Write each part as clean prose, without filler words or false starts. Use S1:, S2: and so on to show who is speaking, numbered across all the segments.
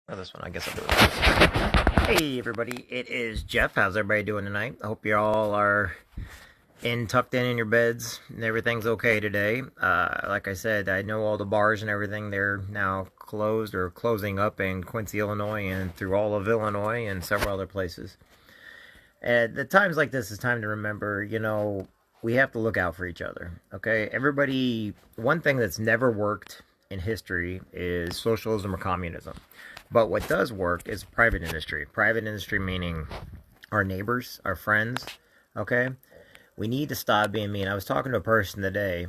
S1: Or this one, I guess I'll do it. Hey everybody, it is Jeff. How's everybody doing tonight? I hope you all are tucked in your beds and everything's okay today. Like I said, I know all the bars and everything, they're now closed or closing up in Quincy, Illinois, and through all of Illinois and several other places. At the times like this, it's time to remember, we have to look out for each other. Okay, everybody. One thing that's never worked in history is socialism or communism. But what does work is private industry. Private industry meaning our neighbors, our friends. Okay, we need to stop being mean. I was talking to a person today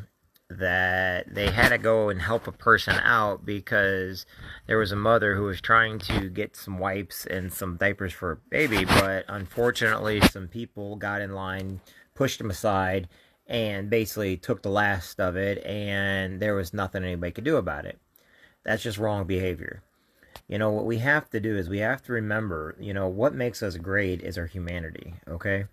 S1: that they had to go and help a person out because there was a mother who was trying to get some wipes and some diapers for a baby, but unfortunately some people got in line, pushed them aside, and basically took the last of it, and there was nothing anybody could do about it. That's just wrong behavior. What we have to do is we have to remember, what makes us great is our humanity, okay?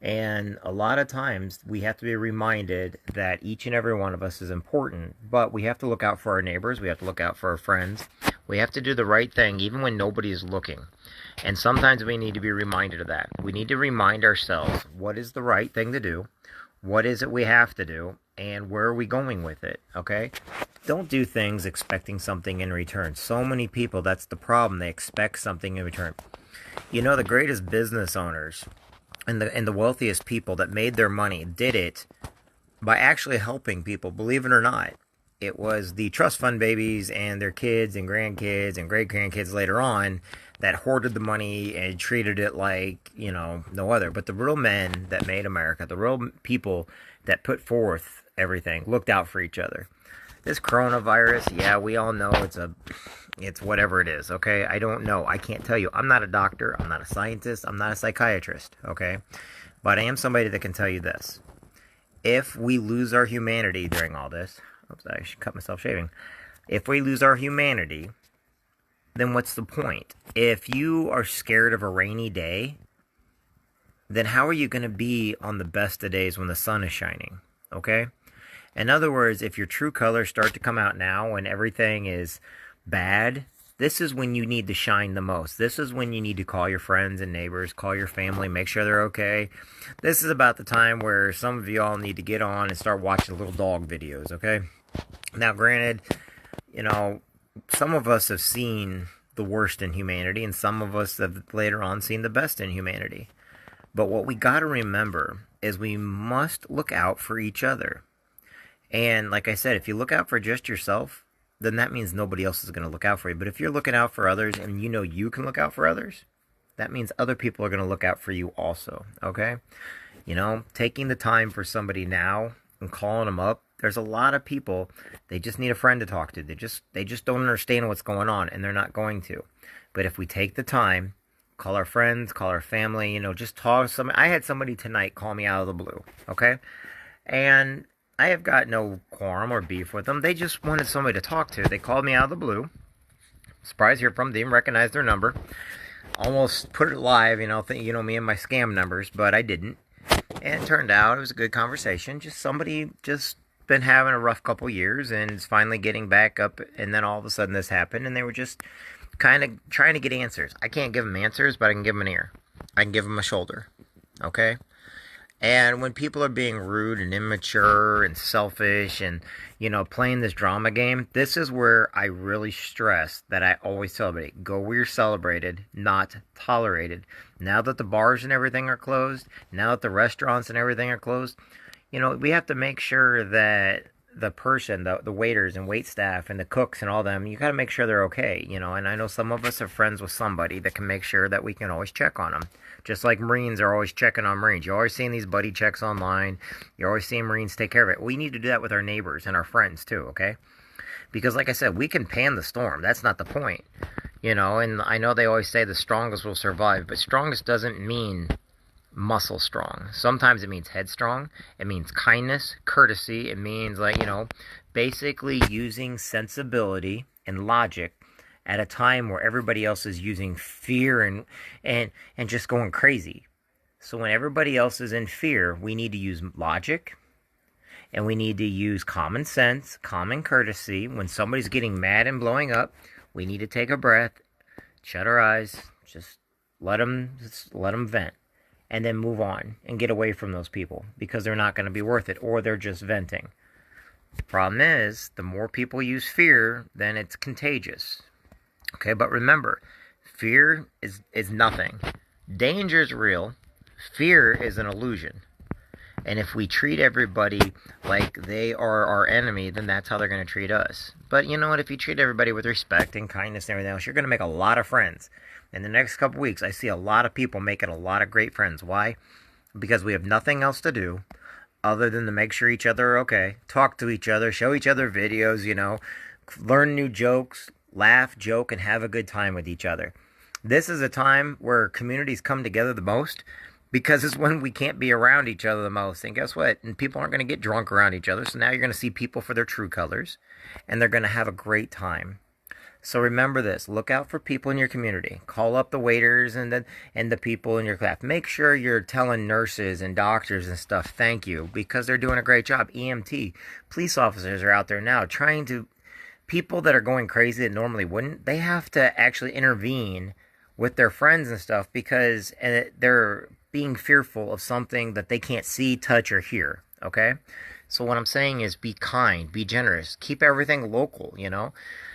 S1: And a lot of times we have to be reminded that each and every one of us is important, but we have to look out for our neighbors, we have to look out for our friends, we have to do the right thing even when nobody is looking. And sometimes we need to be reminded of that. We need to remind ourselves what is the right thing to do, what is it we have to do, and where are we going with it, okay? Don't do things expecting something in return. So many people, that's the problem, they expect something in return. The greatest business owners and the wealthiest people that made their money did it by actually helping people, believe it or not. It was the trust fund babies and their kids and grandkids and great grandkids later on that hoarded the money and treated it like, no other. But the real men that made America, the real people that put forth everything, looked out for each other. This coronavirus, yeah, we all know it's whatever it is, okay? I don't know. I can't tell you. I'm not a doctor. I'm not a scientist. I'm not a psychiatrist, okay? But I am somebody that can tell you this. If we lose our humanity during all this, oops, I should cut myself shaving. If we lose our humanity, then what's the point? If you are scared of a rainy day, then how are you going to be on the best of days when the sun is shining, okay? In other words, if your true colors start to come out now when everything is bad, this is when you need to shine the most. This is when you need to call your friends and neighbors, call your family, make sure they're okay. This is about the time where some of you all need to get on and start watching little dog videos, okay? Now, granted, some of us have seen the worst in humanity, and some of us have later on seen the best in humanity. But what we got to remember is we must look out for each other. And like I said, if you look out for just yourself, then that means nobody else is going to look out for you. But if you're looking out for others and you can look out for others, that means other people are going to look out for you also, okay? Taking the time for somebody now and calling them up. There's a lot of people, they just need a friend to talk to. They just don't understand what's going on, and they're not going to. But if we take the time, call our friends, call our family, just talk to somebody. I had somebody tonight call me out of the blue, okay? And I have got no quorum or beef with them. They just wanted somebody to talk to. They called me out of the blue. Surprised to hear from them. They didn't recognize their number. Almost put it live, me and my scam numbers, but I didn't. And it turned out it was a good conversation. Just somebody just been having a rough couple years and is finally getting back up, and then all of a sudden this happened, and they were just kind of trying to get answers. I can't give them answers, but I can give them an ear. I can give them a shoulder. Okay? And when people are being rude and immature and selfish and, playing this drama game, this is where I really stress that I always celebrate. Go where you're celebrated, not tolerated. Now that the bars and everything are closed, now that the restaurants and everything are closed, we have to make sure that the person, the waiters and wait staff and the cooks and all them, you got to make sure they're okay, and I know some of us are friends with somebody that can make sure that we can always check on them. Just like Marines are always checking on Marines. You're always seeing these buddy checks online. You're always seeing Marines take care of it. We need to do that with our neighbors and our friends too, okay? Because like I said, we can pan the storm. That's not the point, and I know they always say the strongest will survive, but strongest doesn't mean muscle strong. Sometimes it means headstrong. It means kindness, courtesy. It means basically using sensibility and logic at a time where everybody else is using fear and just going crazy. So when everybody else is in fear, we need to use logic and we need to use common sense, common courtesy. When somebody's getting mad and blowing up, we need to take a breath, Shut our eyes. Just let them vent. And then move on and get away from those people because they're not going to be worth it, or they're just venting. The problem is, the more people use fear, then it's contagious. Okay, but remember, fear is nothing. Danger is real. Fear is an illusion. And if we treat everybody like they are our enemy, then that's how they're going to treat us. But you know what? If you treat everybody with respect and kindness and everything else, you're going to make a lot of friends. In the next couple weeks, I see a lot of people making a lot of great friends. Why? Because we have nothing else to do other than to make sure each other are okay, talk to each other, show each other videos, learn new jokes, laugh, joke, and have a good time with each other. This is a time where communities come together the most because it's when we can't be around each other the most. And guess what? And people aren't going to get drunk around each other. So now you're going to see people for their true colors, and they're going to have a great time. So remember this. Look out for people in your community. Call up the waiters and the people in your class. Make sure you're telling nurses and doctors and stuff thank you, because they're doing a great job. EMT, police officers are out there now trying to... People that are going crazy that normally wouldn't, they have to actually intervene with their friends and stuff because they're being fearful of something that they can't see, touch, or hear. Okay? So what I'm saying is be kind, be generous, keep everything local,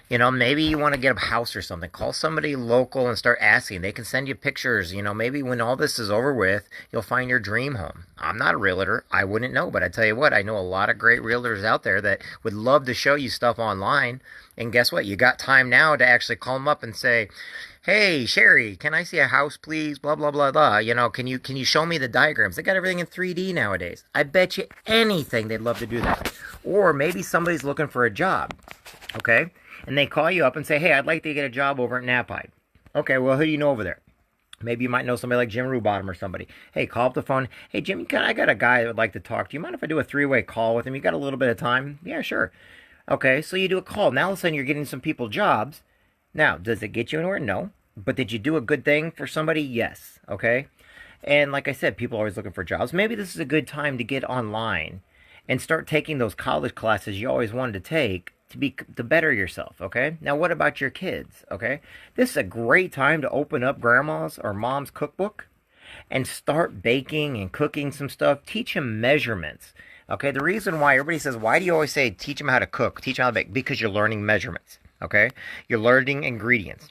S1: maybe you want to get a house or something. Call somebody local and start asking. They can send you pictures. Maybe when all this is over with, you'll find your dream home. I'm not a realtor. I wouldn't know. But I tell you what, I know a lot of great realtors out there that would love to show you stuff online. And guess what? You got time now to actually call them up and say, hey, Sherry, can I see a house, please? Blah, blah, blah, blah. Can you show me the diagrams? They got everything in 3D nowadays. I bet you anything they'd love to do that. Or maybe somebody's looking for a job. Okay? And they call you up and say, hey, I'd like to get a job over at Napide. Okay, well, who do you know over there? Maybe you might know somebody like Jim Rubottom or somebody. Hey, call up the phone. Hey, Jim, I got a guy that would like to talk to you. Mind if I do a 3-way call with him? You got a little bit of time? Yeah, sure. Okay, so you do a call. Now all of a sudden you're getting some people jobs. Now, does it get you anywhere? No. But did you do a good thing for somebody? Yes. Okay? And like I said, people are always looking for jobs. Maybe this is a good time to get online and start taking those college classes you always wanted to take to better yourself, okay? Now, what about your kids, okay? This is a great time to open up grandma's or mom's cookbook and start baking and cooking some stuff. Teach them measurements, okay? The reason why everybody says, why do you always say teach them how to cook, teach them how to bake? Because you're learning measurements, okay? You're learning ingredients.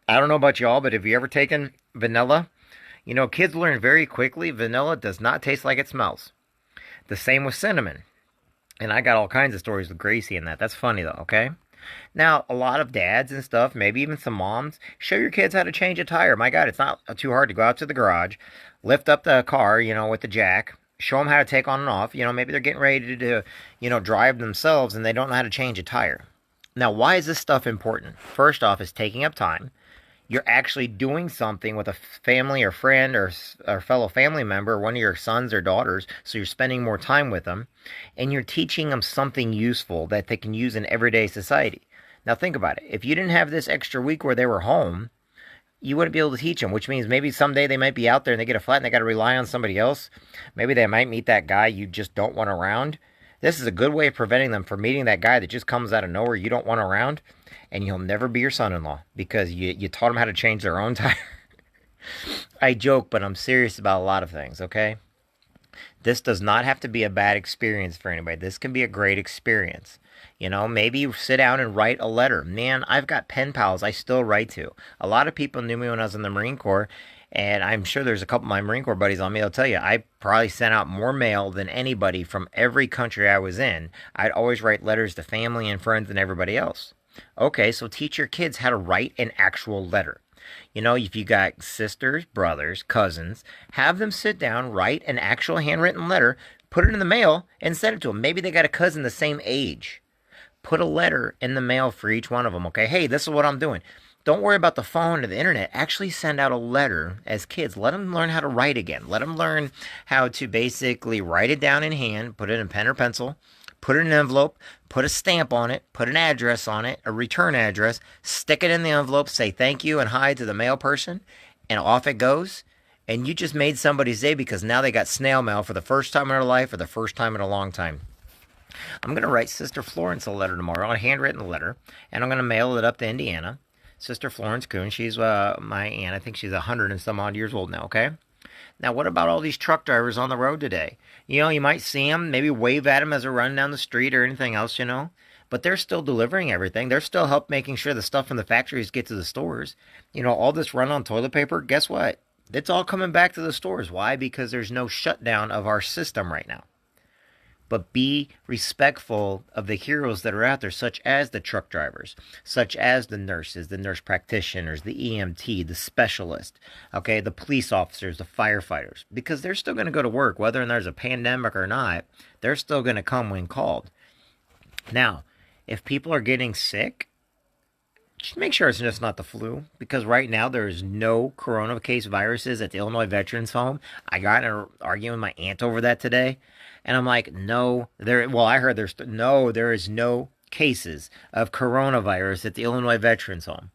S1: I don't know about y'all, but have you ever taken vanilla? Kids learn very quickly vanilla does not taste like it smells. The same with cinnamon. And I got all kinds of stories with Gracie and that. That's funny though, okay? Now, a lot of dads and stuff, maybe even some moms, show your kids how to change a tire. My God, it's not too hard to go out to the garage, lift up the car, with the jack, show them how to take on and off. Maybe they're getting ready to drive themselves and they don't know how to change a tire. Now, why is this stuff important? First off, it's taking up time. You're actually doing something with a family or friend or fellow family member, one of your sons or daughters, so you're spending more time with them, and you're teaching them something useful that they can use in everyday society. Now think about it. If you didn't have this extra week where they were home, you wouldn't be able to teach them, which means maybe someday they might be out there and they get a flat and they got to rely on somebody else. Maybe they might meet that guy you just don't want around. This is a good way of preventing them from meeting that guy that just comes out of nowhere you don't want around. And he'll never be your son-in-law because you taught them how to change their own tire. I joke, but I'm serious about a lot of things, okay? This does not have to be a bad experience for anybody. This can be a great experience. Maybe you sit down and write a letter. Man, I've got pen pals I still write to. A lot of people knew me when I was in the Marine Corps, and I'm sure there's a couple of my Marine Corps buddies on me. I'll tell you, I probably sent out more mail than anybody from every country I was in. I'd always write letters to family and friends and everybody else. Okay, so teach your kids how to write an actual letter. If you got sisters, brothers, cousins, have them sit down, write an actual handwritten letter, put it in the mail, and send it to them. Maybe they got a cousin the same age. Put a letter in the mail for each one of them, okay? Hey, this is what I'm doing. Don't worry about the phone or the internet. Actually send out a letter as kids. Let them learn how to write again. Let them learn how to basically write it down in hand, put it in pen or pencil, put it in an envelope, put a stamp on it, put an address on it, a return address, stick it in the envelope, say thank you and hi to the mail person, and off it goes. And you just made somebody's day because now they got snail mail for the first time in their life or the first time in a long time. I'm going to write Sister Florence a letter tomorrow, a handwritten letter, and I'm going to mail it up to Indiana. Sister Florence Coon. She's my aunt. I think she's 100 and some odd years old now, okay? Now, what about all these truck drivers on the road today? You know, you might see them, maybe wave at them as they're running down the street or anything else, you know? But they're still delivering everything. They're still help making sure the stuff from the factories get to the stores. You know, all this run on toilet paper, guess what? It's all coming back to the stores. Why? Because there's no shutdown of our system right now. But be respectful of the heroes that are out there, such as the truck drivers, such as the nurses, the nurse practitioners, the EMT, the specialist, okay, the police officers, the firefighters, because they're still going to go to work, whether there's a pandemic or not. They're still going to come when called. Now, if people are getting sick, just make sure it's just not the flu, because right now there is no corona case viruses at the Illinois Veterans Home. I got in an argument with my aunt over that today, and I'm like, no, I heard there is no cases of coronavirus at the Illinois Veterans Home.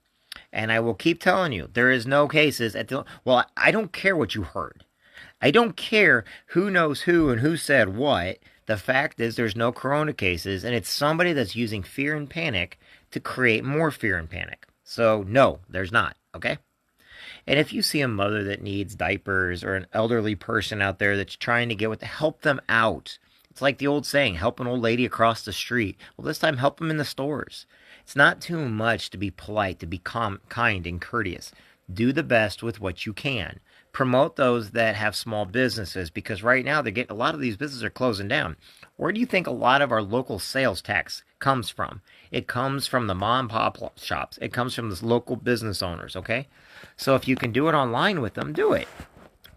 S1: And I will keep telling you, there is no cases at the, well, I don't care what you heard. I don't care who knows who and who said what. The fact is there's no corona cases, and it's somebody that's using fear and panic to create more fear and panic. So, no, there's not, okay? And if you see a mother that needs diapers or an elderly person out there that's trying to help them out. It's like the old saying, help an old lady across the street. Well, this time help them in the stores. It's not too much to be polite, to be kind and courteous. Do the best with what you can. Promote those that have small businesses, because right now a lot of these businesses are closing down. Where do you think a lot of our local sales tax comes from? It comes from the mom and pop shops. It comes from the local business owners, okay? So if you can do it online with them, do it.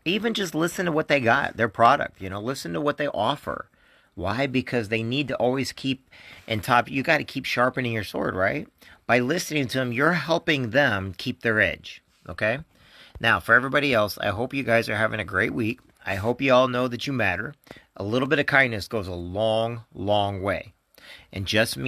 S1: Even just listen to what they got, their product, you know, listen to what they offer. Why? Because they need to always keep in top. You got to keep sharpening your sword, right? By listening to them, you're helping them keep their edge, okay? Now, for everybody else, I hope you guys are having a great week. I hope you all know that you matter. A little bit of kindness goes a long, long way. And just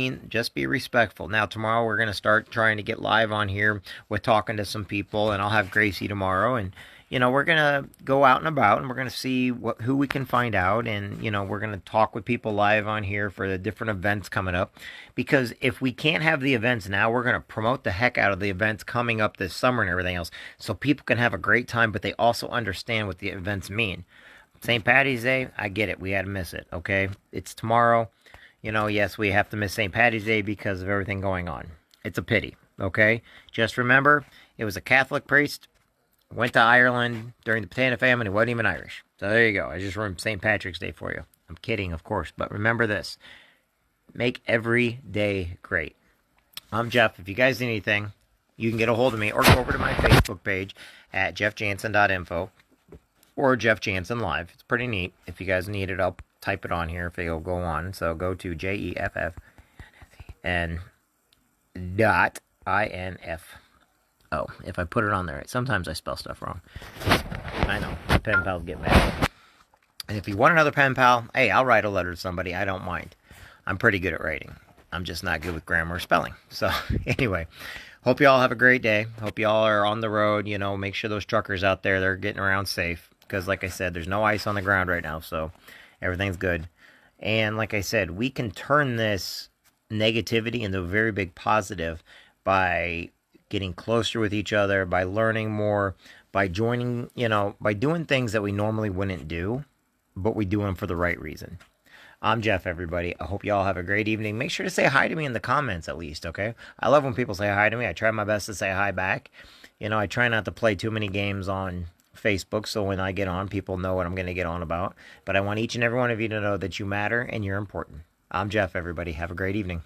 S1: be respectful. Now, tomorrow we're going to start trying to get live on here with talking to some people, and I'll have Gracie tomorrow, and you know, we're going to go out and about, and we're going to see who we can find out, and you know, we're going to talk with people live on here for the different events coming up, because if we can't have the events now, we're going to promote the heck out of the events coming up this summer and everything else, so people can have a great time, but they also understand what the events mean. St. Patty's Day, I get it, we had to miss it, okay? It's tomorrow. You know, yes, we have to miss St. Patty's Day because of everything going on. It's a pity, okay? Just remember, it was a Catholic priest, went to Ireland during the potato famine, he wasn't even Irish. So there you go. I just ruined St. Patrick's Day for you. I'm kidding, of course, but remember this. Make every day great. I'm Jeff. If you guys need anything, you can get a hold of me or go over to my Facebook page at jeffjansen.info or Jeff Jansen Live. It's pretty neat. If you guys need it, I'll type it on here if it'll go on. So go to JEFFN.INFO. If I put it on there, sometimes I spell stuff wrong. I know, my pen pals get mad. And if you want another pen pal, hey, I'll write a letter to somebody. I don't mind. I'm pretty good at writing. I'm just not good with grammar or spelling. So anyway, hope you all have a great day. Hope you all are on the road. You know, make sure those truckers out there, they're getting around safe. Because like I said, there's no ice on the ground right now. So everything's good. And like I said, we can turn this negativity into a very big positive by getting closer with each other, by learning more, by joining, you know, by doing things that we normally wouldn't do, but we do them for the right reason. I'm Jeff, everybody. I hope you all have a great evening. Make sure to say hi to me in the comments at least, okay? I love when people say hi to me. I try my best to say hi back. You know, I try not to play too many games on Facebook, so when I get on, people know what I'm going to get on about. But I want each and every one of you to know that you matter and you're important. I'm Jeff, everybody. Have a great evening.